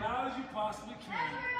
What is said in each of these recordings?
Loud as you possibly can.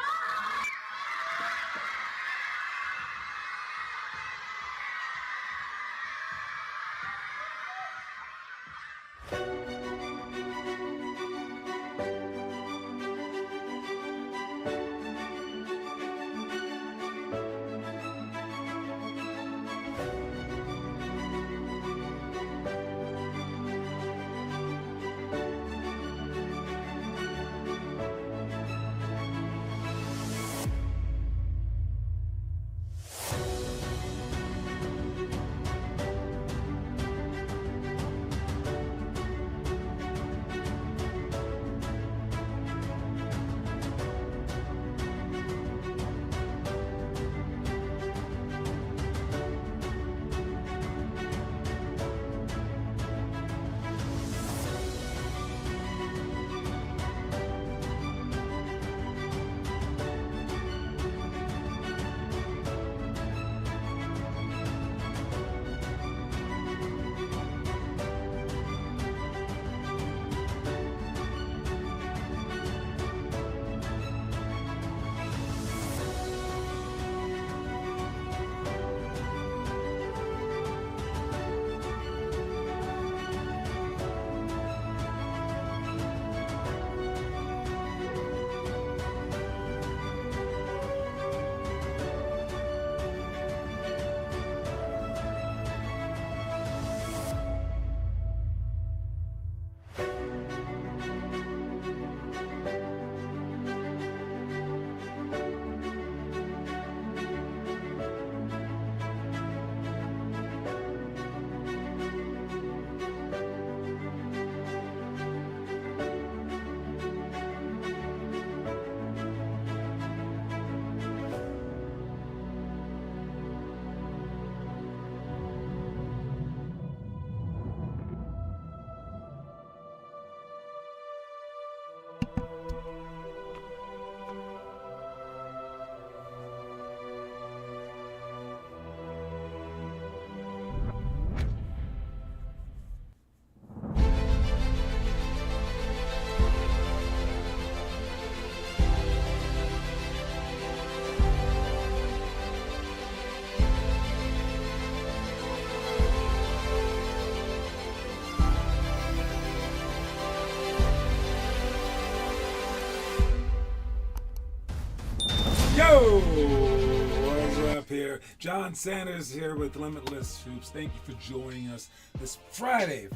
there. John Sanders here with Limitless Hoops. Thank you for joining us this Friday,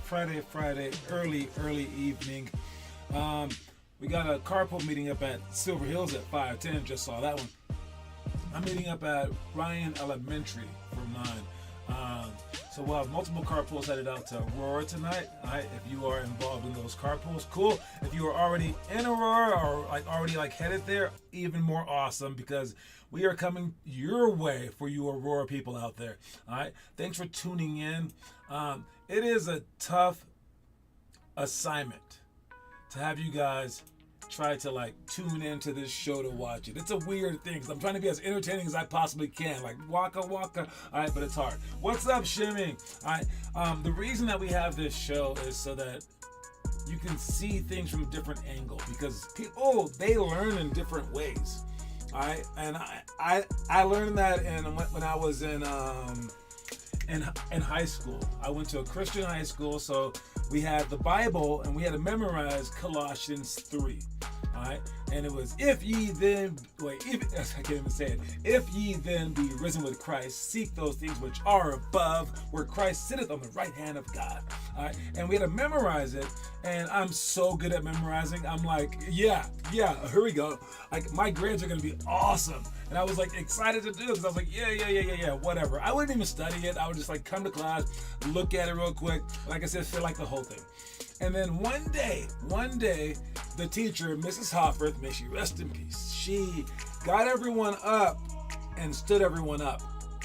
early evening. We got a carpool meeting up at Silver Hills at 5:10. Just saw that one. I'm meeting up at Ryan Elementary from 9. So we'll have multiple carpools headed out to Aurora tonight. Right? If you are involved in those carpools, cool. If you are already in Aurora or already headed there, even more awesome, because we are coming your way for you Aurora people out there. All right. Thanks for tuning in. It is a tough assignment to have you guys try to tune into this show to watch it. It's a weird thing because I'm trying to be as entertaining as I possibly can. Waka waka. All right, but it's hard. What's up, Shimmy? All right. The reason that we have this show is so that you can see things from a different angle, because people, they learn in different ways. All right, and I learned that when I was in high school. I went to a Christian high school, so we had the Bible and we had to memorize Colossians 3. All right, and it was if ye then be risen with Christ, seek those things which are above, where Christ sitteth on the right hand of God. All right, and we had to memorize it, and I'm so good at memorizing. I'm yeah, here we go. My grades are gonna be awesome, and I was excited to do it because I was yeah, whatever. I wouldn't even study it. I would just come to class, look at it real quick, like I said, feel the whole thing. And then one day, the teacher, Mrs. Hofferth, may she rest in peace, she got everyone up and stood everyone up.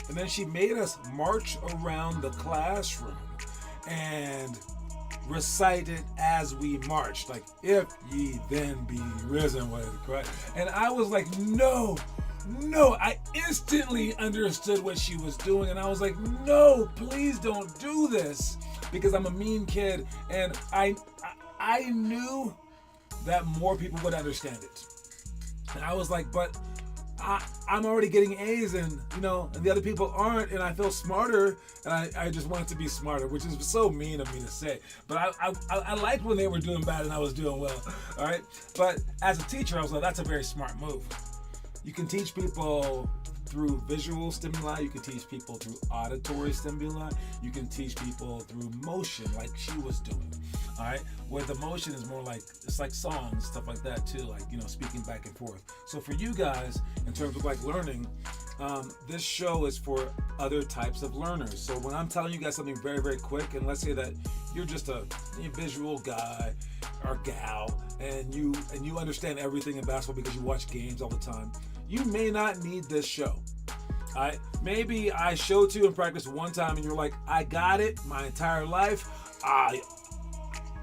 And then she made us march around the classroom and recite it as we marched. If ye then be risen with Christ. And I was no, I instantly understood what she was doing. And I was no, please don't do this, because I'm a mean kid. And I knew that more people would understand it. And I was but I'm already getting A's, and the other people aren't, and I feel smarter, and I just wanted to be smarter, which is so mean of me to say. But I liked when they were doing bad and I was doing well. All right. But as a teacher, I was that's a very smart move. You can teach people through visual stimuli. You can teach people through auditory stimuli. You can teach people through motion, like she was doing. All right, where the motion is more it's songs, stuff like that too, speaking back and forth. So for you guys, in terms of learning, this show is for other types of learners. So when I'm telling you guys something very, very quick, and let's say that you're just a visual guy or gal, and you understand everything in basketball because you watch games all the time, you may not need this show. All right, maybe I showed to you in practice one time and you're I got it my entire life.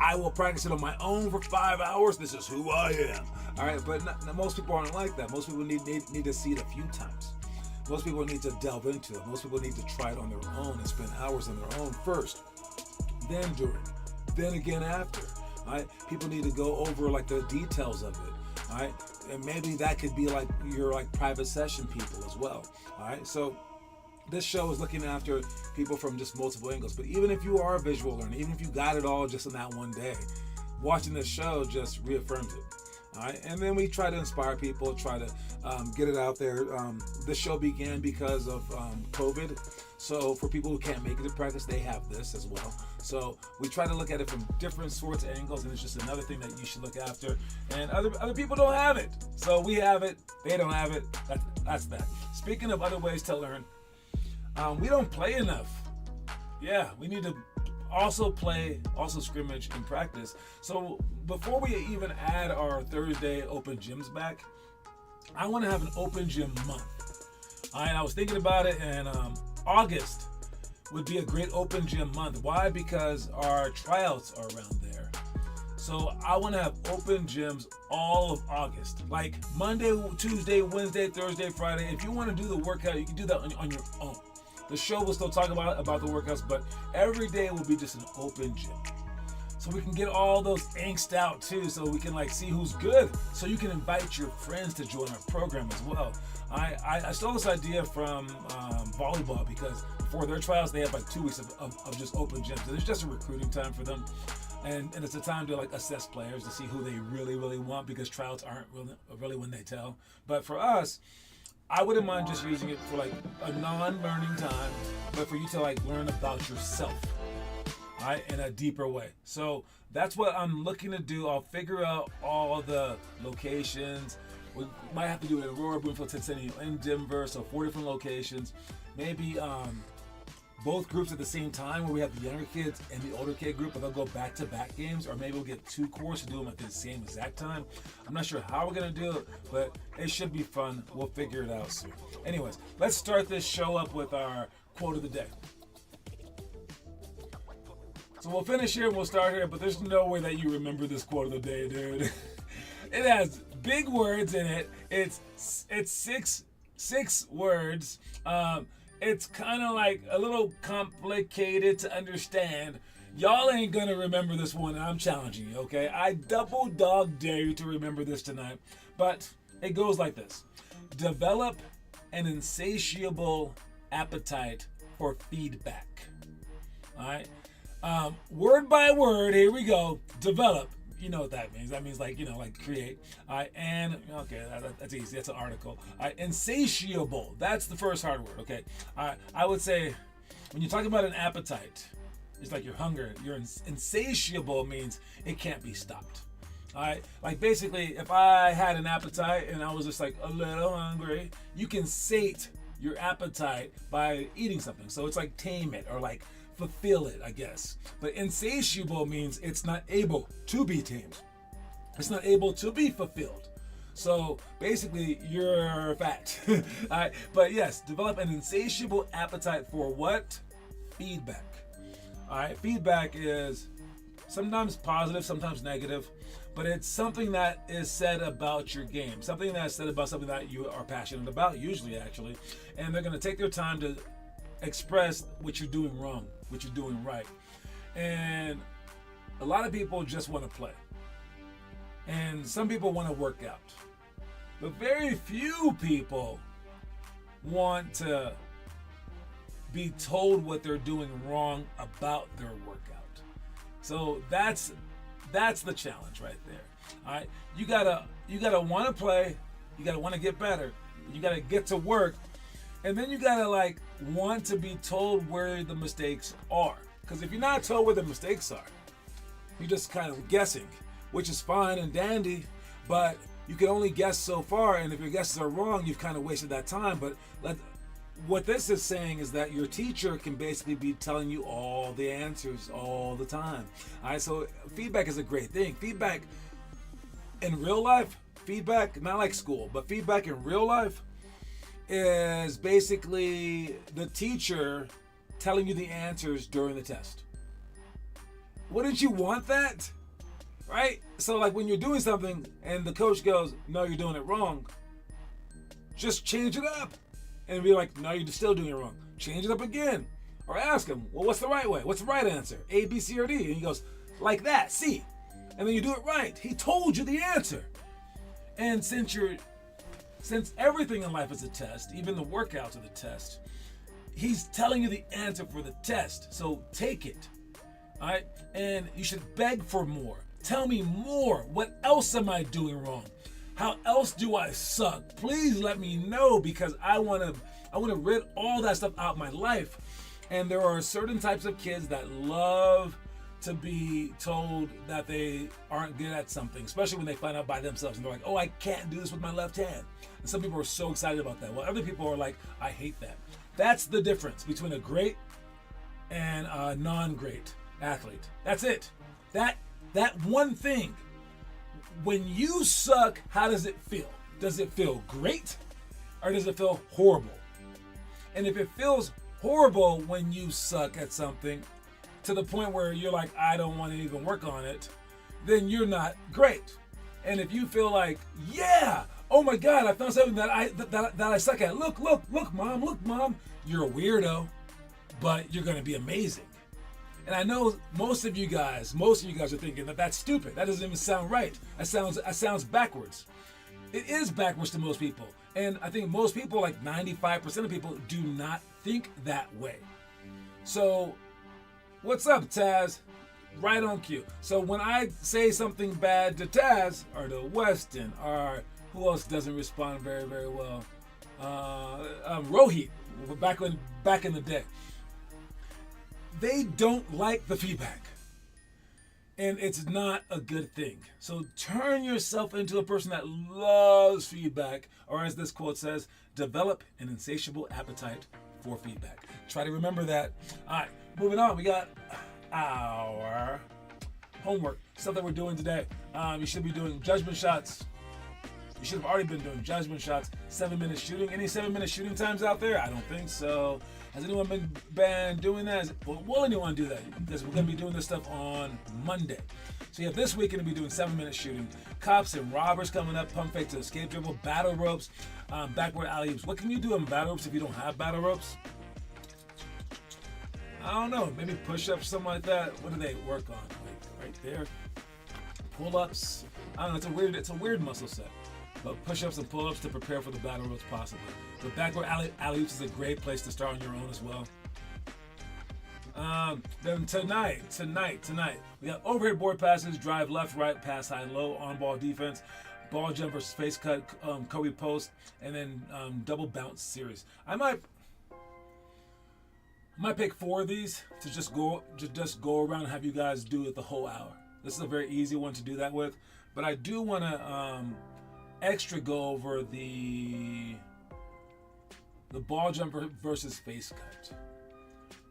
I will practice it on my own for 5 hours. This is who I am. All right, but most people aren't like that. Most people need to see it a few times. Most people need to delve into it. Most people need to try it on their own and spend hours on their own first, then during, then again after. All right, people need to go over the details of it. All right, and maybe that could be your private session people as well. All right, so this show is looking after people from just multiple angles. But even if you are a visual learner, even if you got it all just in that one day, watching this show just reaffirms it. All right, and then we try to inspire people, try to get it out there. This show began because of COVID. So for people who can't make it to practice, they have this as well. So we try to look at it from different sorts of angles, and it's just another thing that you should look after. And other people don't have it. So we have it, they don't have it. That's that. Speaking of other ways to learn, we don't play enough. Yeah, we need to also scrimmage and practice. So before we even add our Thursday open gyms back, I want to have an open gym month. All right, I was thinking about it, and August would be a great open gym month. Why? Because our tryouts are around there. So I want to have open gyms all of August, Monday, Tuesday, Wednesday, Thursday, Friday. If you want to do the workout, you can do that on your own. The show will still talk about the workouts, but every day will be just an open gym. So we can get all those angst out too, so we can see who's good. So you can invite your friends to join our program as well. I stole this idea from volleyball, because before their tryouts, they have 2 weeks of just open gyms. And it's just a recruiting time for them. And it's a time to assess players to see who they really, really want, because tryouts aren't really when they tell. But for us, I wouldn't mind just using it for like a non-learning time, but for you to like learn about yourself, all right, in a deeper way. So that's what I'm looking to do. I'll figure out all the locations. We might have to do it in Aurora, Bloomfield, Centennial, in Denver, so 4 different locations. Maybe both groups at the same time, where we have the younger kids and the older kid group, but they'll go back-to-back games, or maybe we'll get 2 courts to do them at the same exact time. I'm not sure how we're gonna do it, but it should be fun. We'll figure it out soon. Anyways, let's start this show up with our quote of the day. So we'll finish here and we'll start here, but there's no way that you remember this quote of the day, dude. It has big words in it. It's six words. It's kind of like a little complicated to understand. Y'all ain't gonna remember this one, and I'm challenging you, okay? I double dog dare you to remember this tonight. But it goes like this. Develop an insatiable appetite for feedback. All right? Word by word, here we go. Develop. You know what that means. That means like create. And okay, that's easy. That's an article. Insatiable. That's the first hard word. Okay. I would say when you're talking about an appetite, it's like your hunger. Your insatiable means it can't be stopped. All right. Like basically, if I had an appetite and I was just like a little hungry, you can sate your appetite by eating something. So it's like tame it or like fulfill it, I guess. But insatiable means it's not able to be tamed. It's not able to be fulfilled. So basically, you're fat. All right. But yes, develop an insatiable appetite for what? Feedback. All right. Feedback is sometimes positive, sometimes negative, but it's something that is said about your game, something that's said about something that you are passionate about, usually actually, and they're going to take their time to express what you're doing wrong, what you're doing right. And a lot of people just want to play. And some people want to work out. But very few people want to be told what they're doing wrong about their workout. So that's the challenge right there. All right? You gotta want to play, you gotta want to get better, you gotta get to work. And then you gotta like want to be told where the mistakes are. Because if you're not told where the mistakes are, you're just kind of guessing, which is fine and dandy, but you can only guess so far. And if your guesses are wrong, you've kind of wasted that time. But what this is saying is that your teacher can basically be telling you all the answers all the time. All right, so feedback is a great thing. Feedback in real life, feedback, not like school, but feedback in real life is basically the teacher telling you the answers during the test. Wouldn't you want that? Right? So like when you're doing something and the coach goes, no, you're doing it wrong, just change it up. And be like, no, you're still doing it wrong. Change it up again. Or ask him, well, what's the right way? What's the right answer? A, B, C, or D? And he goes, like that, C. And then you do it right. He told you the answer. And since everything in life is a test, even the workouts are the test, he's telling you the answer for the test. So take it. All right? And you should beg for more. Tell me more. What else am I doing wrong? How else do I suck? Please let me know, because I want to rid all that stuff out of my life. And there are certain types of kids that love to be told that they aren't good at something, especially when they find out by themselves and they're like, oh, I can't do this with my left hand. And some people are so excited about that. Well, other people are like, I hate that. That's the difference between a great and a non-great athlete. That's it. That one thing. When you suck, how does it feel? Does it feel great or does it feel horrible? And if it feels horrible when you suck at something to the point where you're like, I don't want to even work on it, then you're not great. And if you feel like, yeah, oh my God, I found something that I suck at. Look, mom, you're a weirdo, but you're going to be amazing. And I know most of you guys are thinking that that's stupid. That doesn't even sound right. That sounds backwards. It is backwards to most people. And I think most people, like 95% of people, do not think that way. So, what's up, Taz? Right on cue. So when I say something bad to Taz, or to Weston, or who else doesn't respond very, very well? Rohit, back in the day. They don't like the feedback. And it's not a good thing. So turn yourself into a person that loves feedback, or as this quote says, develop an insatiable appetite for feedback. Try to remember that. All right, moving on. We got our homework, stuff that we're doing today. You should be doing judgment shots. You should have already been doing judgment shots, 7-minute shooting. Any 7-minute shooting times out there? I don't think so. Has anyone been doing that? Will anyone do that? Because we're going to be doing this stuff on Monday. So you have this weekend to be doing 7-minute shooting. Cops and robbers coming up, pump fake to escape dribble, battle ropes, backward alley-oops. What can you do in battle ropes if you don't have battle ropes? I don't know. Maybe push-ups, something like that. What do they work on? Like right there. Pull-ups. I don't know. It's a weird muscle set. But push-ups and pull-ups to prepare for the battle ropes possibly. But backward alley-oops is a great place to start on your own as well. Then tonight, we got overhead board passes, drive left, right, pass high, low, on-ball defense, ball jump versus face cut, Kobe post, and then double bounce series. I might pick 4 of these to just go around and have you guys do it the whole hour. This is a very easy one to do that with, but I do want to extra go over the ball jumper versus face cut.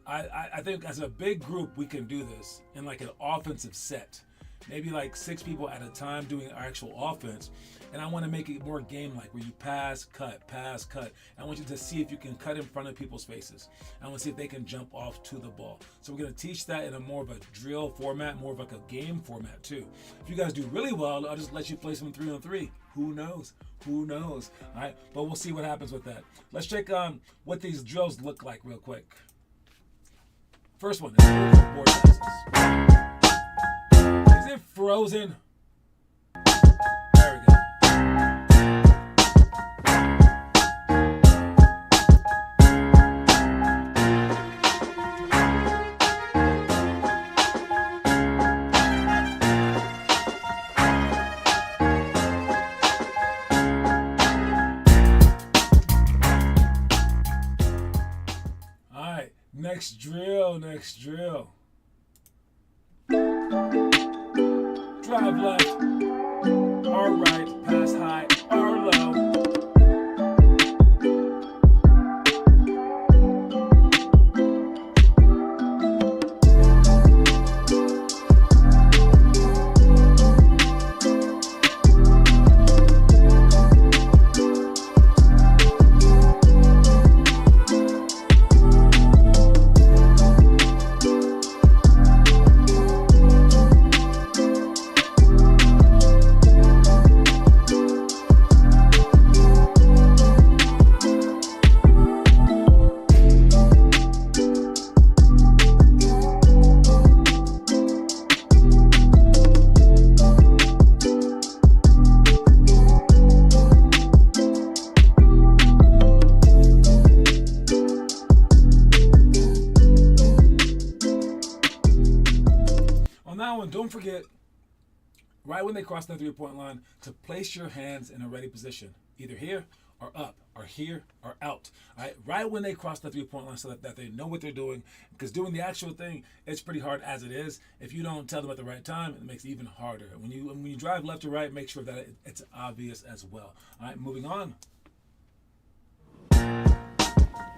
I think as a big group we can do this in like an offensive set. Maybe like 6 people at a time doing our actual offense. And I want to make it more game-like where you pass, cut. I want you to see if you can cut in front of people's faces. I want to see if they can jump off to the ball. So we're going to teach that in a more of a drill format, more of like a game format too. If you guys do really well, I'll just let you play some 3-on-3. Who knows? All right, but we'll see what happens with that. Let's check what these drills look like real quick. First one is board passes. Is it frozen? There we go. All right, next drill. Drive left, R right, pass high, R low. Don't forget, right when they cross the 3-point line, to place your hands in a ready position, either here or up, or here or out. All right when they cross the 3-point line, so that they know what they're doing. Because doing the actual thing, it's pretty hard as it is. If you don't tell them at the right time, it makes it even harder. When you drive left or right, make sure that it's obvious as well. All right, moving on.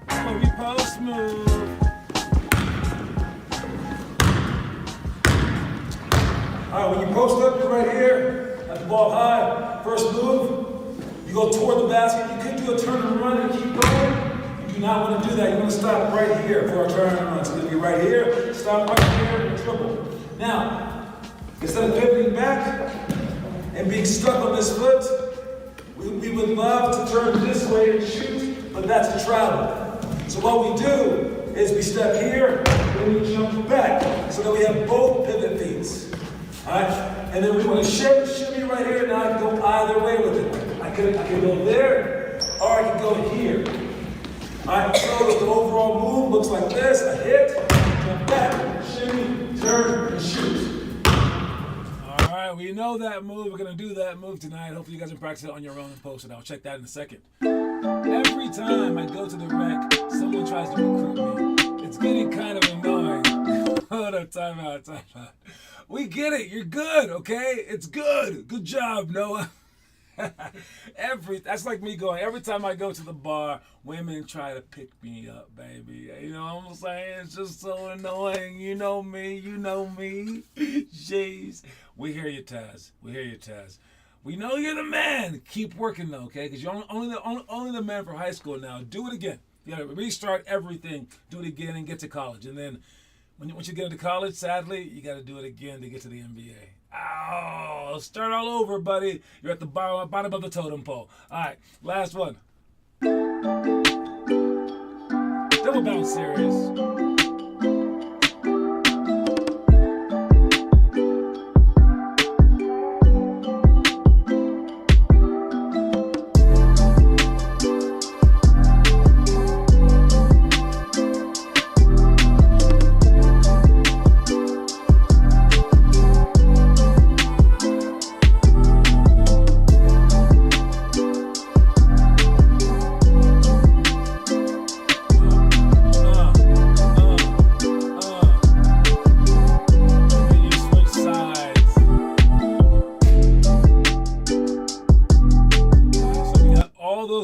Kobe post move. All right, when you post up, you're right here, at the ball high. First move, you go toward the basket. You could do a turn and run and keep going. You do not want to do that. You want to stop right here for a turn and run. So you're going to be right here, stop right here, and triple. Now, instead of pivoting back and being stuck on this foot, we would love to turn this way and shoot, but that's a travel. So what we do is we step here, and we jump back, so that we have both pivot feet. Alright, and then we want to shimmy right here. Now I can go either way with it. I can go there, or I can go here. Alright, so the overall move looks like this: a hit, jump back, shimmy, turn, and shoot. Alright, we know that move. We're gonna do that move tonight. Hopefully you guys can practice it on your own and post it. I'll check that in a second. Every time I go to the rec, someone tries to recruit me. It's getting kind of annoying. Hold up, time out. We get it. You're good, okay? It's good. Good job, Noah. That's like me going. Every time I go to the bar, women try to pick me up, baby. You know what I'm saying? It's just so annoying. You know me. Jeez. We hear you, Taz. We know you're the man. Keep working though, okay? Because you're only the man for high school now. Do it again. You gotta restart everything. Do it again and get to college. And then once you get into college, sadly, you gotta do it again to get to the NBA. Oh, start all over, buddy. You're at the bottom of the totem pole. All right, last one. Double bounce series.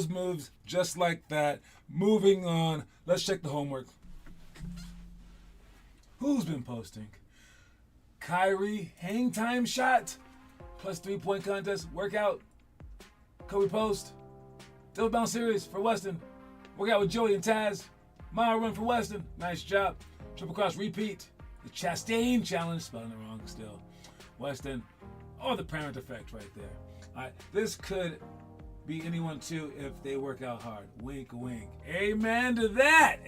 Moves just like that. Moving on. Let's check the homework. Who's been posting? Kyrie, hang time shot, plus 3-point contest, workout. Kobe post. Double bounce series for Weston. Workout with Joey and Taz. Mile run for Weston. Nice job. Triple cross repeat. The Chastain challenge. Spelling it wrong still. Weston. Oh, the parent effect right there. All right. This could be anyone too if they work out hard. Wink, wink. Amen to that.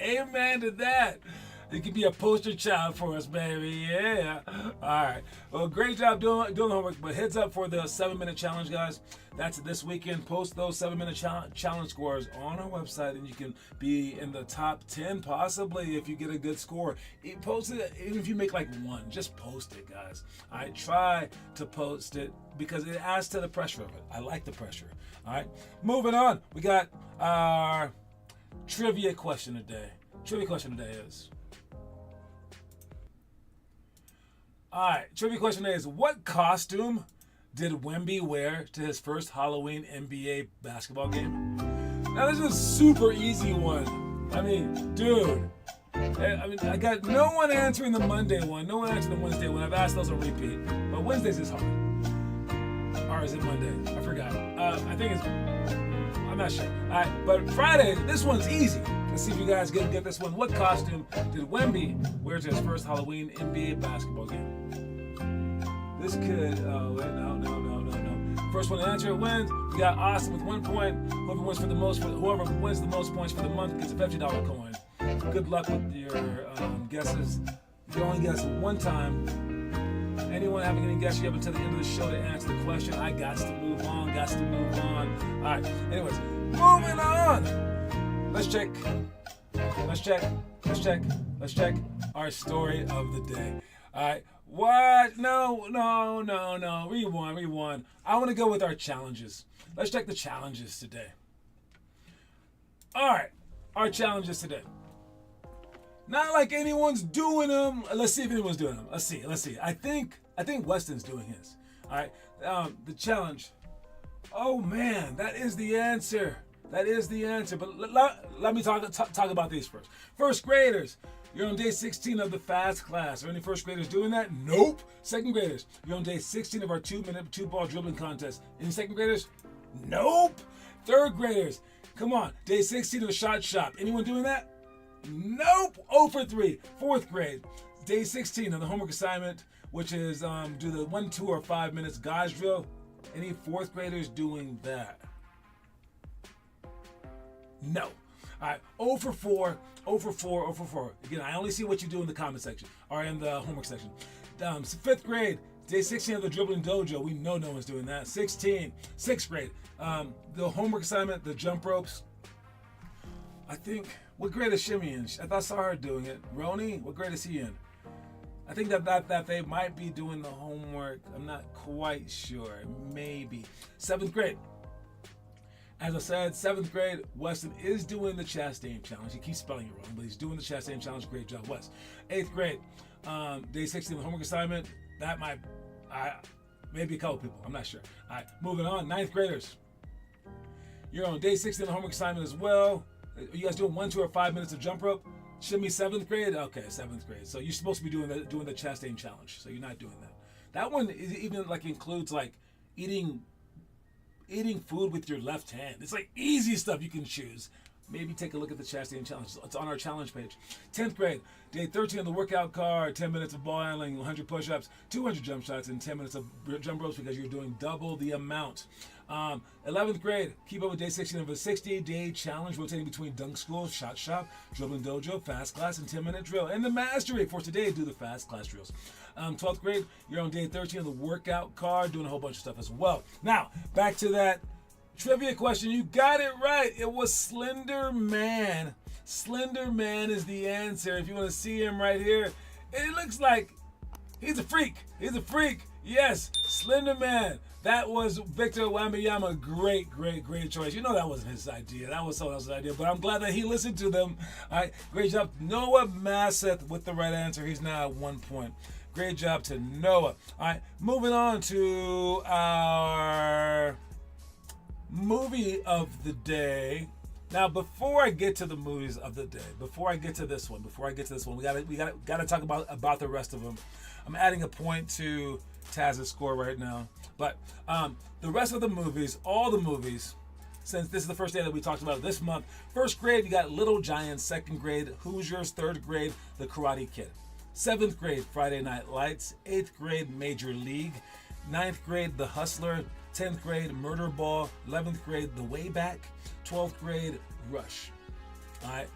You can be a poster child for us, baby. Yeah. All right. Well, great job doing the homework. But heads up for the 7-minute challenge, guys. That's this weekend. Post those 7-minute challenge scores on our website, and you can be in the top 10 possibly if you get a good score. Post it, even if you make like one. Just post it, guys. All right. Try to post it because it adds to the pressure of it. I like the pressure. All right. Moving on. We got our trivia question today. Trivia question today is. All right, trivia question is, what costume did Wemby wear to his first Halloween NBA basketball game? Now, this is a super easy one. I mean, dude. I got no one answering the Monday one, no one answering the Wednesday one. I've asked those on repeat, but Wednesdays is hard. Or is it Monday? I forgot. I think it's, I'm not sure. All right, but Friday, this one's easy. Let's see if you guys get this one. What costume did Wemby wear to his first Halloween NBA basketball game? This could, no. First one to answer wins. We got Austin with 1 point. Whoever wins the most points for the month gets a $50 coin. Good luck with your guesses. You only guess one time. Anyone having any guess you have until the end of the show to answer the question. I got to move on. All right. Anyways, moving on. Let's check our story of the day. All right. What? No. Rewind. I want to go with our challenges. Let's check the challenges today. All right. Our challenges today. Not like anyone's doing them. Let's see if anyone's doing them. Let's see. I think Weston's doing his. All right. The challenge. Oh man, that is the answer. But let me talk about these first. First graders. You're on day 16 of the fast class. Are any first graders doing that? Nope. Second graders. You're on day 16 of our 2-minute 2-ball dribbling contest. Any second graders? Nope. Third graders. Come on. Day 16 of a shot shop. Anyone doing that? Nope. 0 for 3. Fourth grade. Day 16 of the homework assignment, which is do the 1, 2, or 5 minutes guys drill. Any fourth graders doing that? No. All right. 0 for 4. Again, I only see what you do in the comment section or in the homework section. Fifth grade, day 16 of the dribbling dojo. We know no one's doing that. 6th grade, the homework assignment, the jump ropes. I think, what grade is Shimmy in? I thought I saw her doing it. Roni, what grade is he in? I think that they might be doing the homework. I'm not quite sure. Maybe. 7th grade. As I said, 7th grade, Weston is doing the Chastain Challenge. He keeps spelling it wrong, but he's doing the Chastain Challenge. Great job, Wes. 8th grade, day 16 of the homework assignment. That might, maybe a couple people. I'm not sure. All right, moving on. 9th graders, you're on day 16 of the homework assignment as well. Are you guys doing 1, 2, or 5 minutes of jump rope? Shimmy 7th grade? Okay, 7th grade. So you're supposed to be doing the Chastain Challenge. So you're not doing that. That one is even like includes like eating food with your left hand. It's like easy stuff you can choose. Maybe take a look at the Chastain Challenge. It's on our challenge page. 10th grade, day 13 on the workout card, 10 minutes of ball handling, 100 push-ups, 200 jump shots, and 10 minutes of jump ropes because you're doing double the amount. 11th grade, keep up with day 16 of a 60-day challenge, rotating between dunk school, shot shop, dribbling dojo, fast class, and 10-minute drill. And the mastery for today, do the fast class drills. 12th grade, you're on day 13 of the workout card, doing a whole bunch of stuff as well. Now, back to that trivia question. You got it right. It was Slender Man. Slender Man is the answer. If you want to see him right here, it looks like he's a freak. He's a freak. Yes, Slender Man. That was Victor Wembanyama. Great choice. You know that wasn't his idea. That was someone else's idea. But I'm glad that he listened to them. All right, great job. Noah Masseth with the right answer. He's now at 1 point. Great job to Noah. All right, moving on to our movie of the day. Now, before I get to the movies of the day, before I get to this one, we gotta talk about the rest of them. I'm adding a point to Taz's score right now, but the rest of the movies, all the movies, since this is the first day that we talked about it this month. 1st grade, you got Little Giants. 2nd grade, Hoosiers. 3rd grade, The Karate Kid. 7th grade, Friday Night Lights. 8th grade, Major League. 9th grade, The Hustler. 10th grade, Murder Ball. 11th grade, The Way Back. 12th grade, Rush. All right.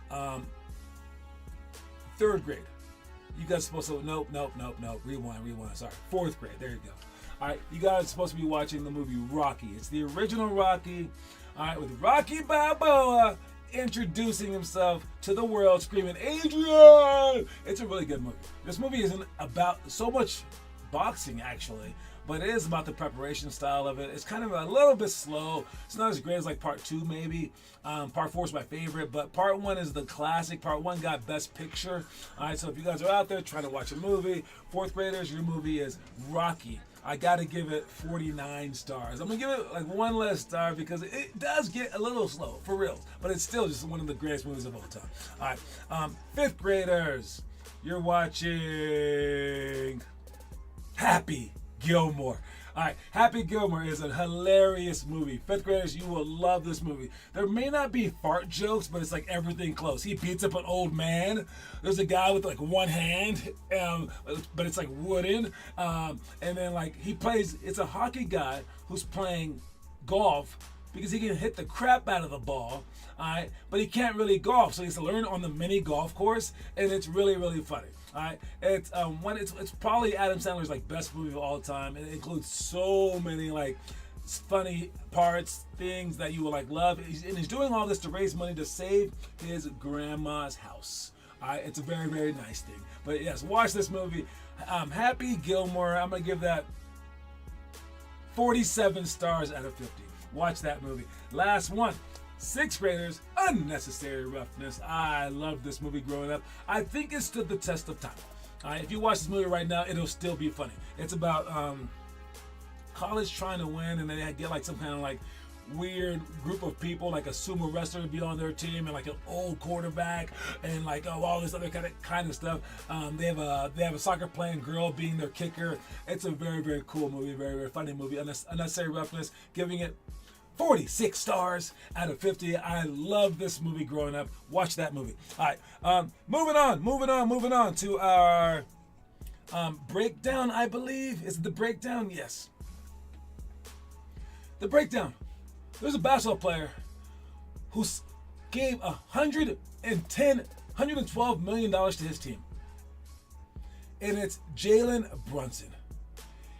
3rd grade, you guys are supposed to, nope. Rewind. Sorry. 4th grade, there you go. All right, you guys are supposed to be watching the movie Rocky. It's the original Rocky. All right, with Rocky Balboa introducing himself to the world, screaming, "Adrian!" It's a really good movie. This movie isn't about so much boxing, actually, but it is about the preparation style of it. It's kind of a little bit slow. It's not as great as like part 2, maybe. Part 4 is my favorite, but part 1 is the classic. Part 1 got Best Picture. All right, so if you guys are out there trying to watch a movie, 4th graders, your movie is Rocky. I got to give it 49 stars. I'm going to give it like one less star because it does get a little slow, for real. But it's still just one of the greatest movies of all time. All right, 5th graders, you're watching Happy Gilmore. All right, Happy Gilmore is a hilarious movie. 5th graders, you will love this movie. There may not be fart jokes, but it's like everything close. He beats up an old man. There's a guy with like one hand, but it's like wooden. And then like he plays, it's a hockey guy who's playing golf because he can hit the crap out of the ball. All right, but he can't really golf, so he has to learn on the mini golf course, and it's really funny. All right, it's probably Adam Sandler's like best movie of all time. It includes so many like funny parts, things that you will like love, and he's doing all this to raise money to save his grandma's house. All right, it's a very nice thing. But yes, watch this movie, Happy Gilmore. I'm gonna give that 47 stars out of 50. Watch that movie. Last one. 6th graders, Unnecessary Roughness. I loved this movie growing up. I think it stood the test of time. If you watch this movie right now, it'll still be funny. It's about college trying to win, and they get like some kind of like weird group of people, like a sumo wrestler to be on their team, and like an old quarterback, and like all this other kind of stuff. They have a soccer playing girl being their kicker. It's a very cool movie, very funny movie. Unnecessary Roughness, giving it 46 stars out of 50. I love this movie growing up. Watch that movie. All right, moving on to our breakdown, I believe. Is it the breakdown? Yes. The breakdown. There's a basketball player who gave $112 million to his team. And it's Jalen Brunson.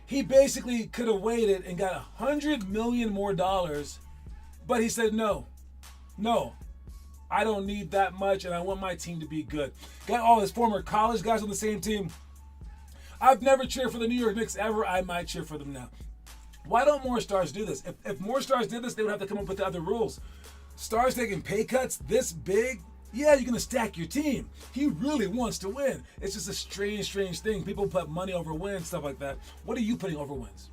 He basically could have waited and got $100 million more, but he said, no, I don't need that much, and I want my team to be good. Got all his former college guys on the same team. I've never cheered for the New York Knicks ever. I might cheer for them now. Why don't more stars do this? If more stars did this, they would have to come up with other rules. Stars taking pay cuts this big, yeah, you're going to stack your team. He really wants to win. It's just a strange thing. People put money over wins, stuff like that. What are you putting over wins?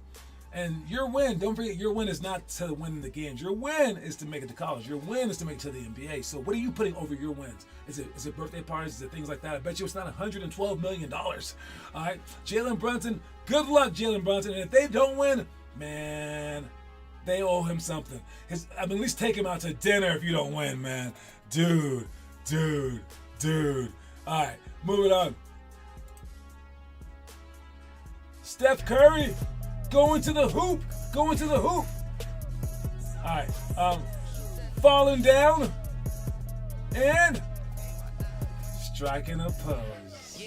And your win, don't forget, your win is not to win the games. Your win is to make it to college. Your win is to make it to the NBA. So what are you putting over your wins? Is it birthday parties? Is it things like that? I bet you it's not $112 million. All right, Jalen Brunson, good luck, Jalen Brunson. And if they don't win, man, they owe him something. At least take him out to dinner if you don't win, man. Dude. All right, moving on. Steph Curry. Going to the hoop. All right. Falling down and striking a pose.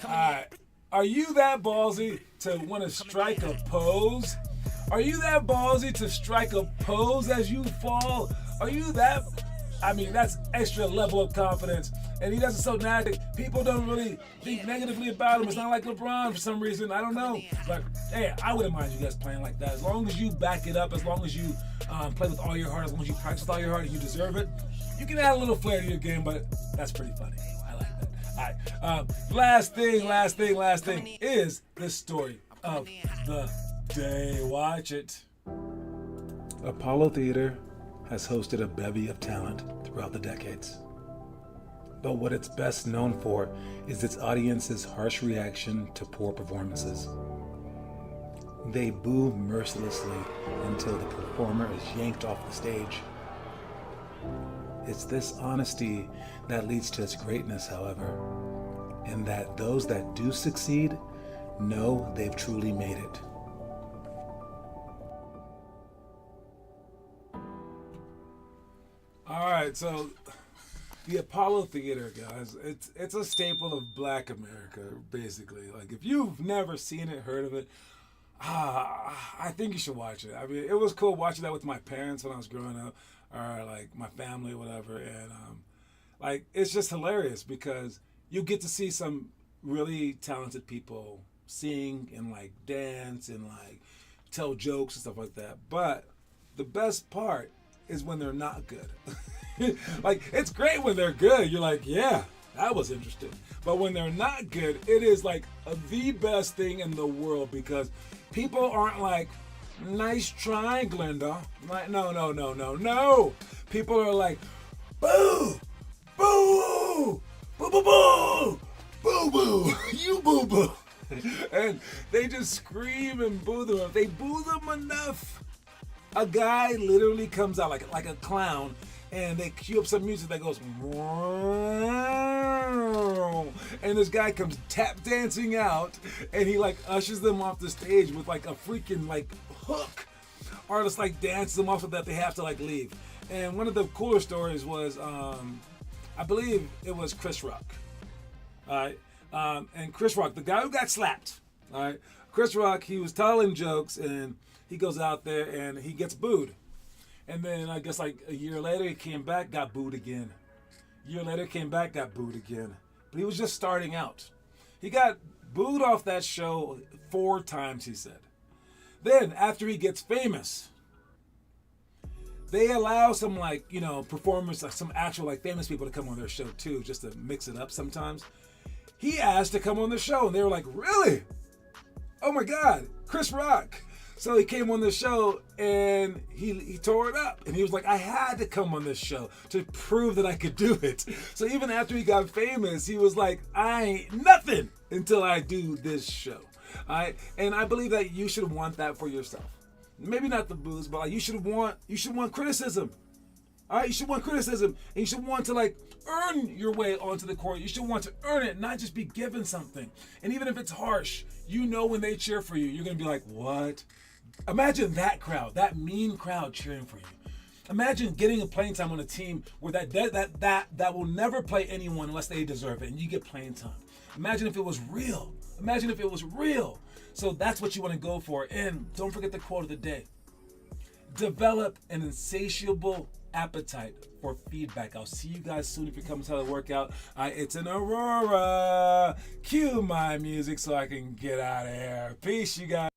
All right. Are you that ballsy to want to strike a pose? Are you that ballsy to strike a pose as you fall? Are you that? I mean, that's extra level of confidence. And he does it so naturally. People don't really think negatively about him. It's not like LeBron for some reason. I don't know. But, hey, I wouldn't mind you guys playing like that. As long as you back it up, as long as you play with all your heart, as long as you practice with all your heart and you deserve it, you can add a little flair to your game, but that's pretty funny. I like that. All right. Last thing is this story of the day. Watch it. Apollo Theater has hosted a bevy of talent throughout the decades. But what it's best known for is its audience's harsh reaction to poor performances. They boo mercilessly until the performer is yanked off the stage. It's this honesty that leads to its greatness, however, and that those that do succeed know they've truly made it. All right, so the Apollo Theater, guys, it's a staple of Black America, basically. Like, if you've never seen it, heard of it, I think you should watch it. I mean, it was cool watching that with my parents when I was growing up, or like my family or whatever, and like, it's just hilarious because you get to see some really talented people sing and like dance and like tell jokes and stuff like that. But the best part is when they're not good. Like, it's great when they're good. You're like, yeah, that was interesting. But when they're not good, it is like the best thing in the world because people aren't like, nice try, Glenda. Like, no. People are like, boo, boo, boo, boo, boo, boo, boo, you boo, boo. And they just scream and boo them. If they boo them enough, a guy literally comes out like a clown, and they cue up some music that goes, and this guy comes tap dancing out, and he like ushers them off the stage with like a freaking like hook, or just like dances them off so that they have to like leave. And one of the cooler stories was, I believe it was Chris Rock. All right, and Chris Rock, the guy who got slapped. All right, Chris Rock, he was telling jokes and he goes out there and he gets booed. And then I guess like a year later, he came back, got booed again. A year later, came back, got booed again. But he was just starting out. He got booed off that show 4 times, he said. Then, after he gets famous, they allow some like, performers, like some actual like famous people to come on their show too, just to mix it up sometimes. He asked to come on the show, and they were like, really? Oh my God, Chris Rock. So he came on the show and he tore it up. And he was like, I had to come on this show to prove that I could do it. So even after he got famous, he was like, I ain't nothing until I do this show. All right? And I believe that you should want that for yourself. Maybe not the booze, but like you should want criticism. All right? You should want criticism. And you should want to like earn your way onto the court. You should want to earn it, not just be given something. And even if it's harsh, when they cheer for you, you're going to be like, what? Imagine that crowd, that mean crowd cheering for you. Imagine getting a playing time on a team where that will never play anyone unless they deserve it, and you get playing time. Imagine if it was real. So that's what you want to go for. And don't forget the quote of the day. Develop an insatiable appetite for feedback. I'll see you guys soon if you're coming to the workout. It's an Aurora. Cue my music so I can get out of here. Peace, you guys.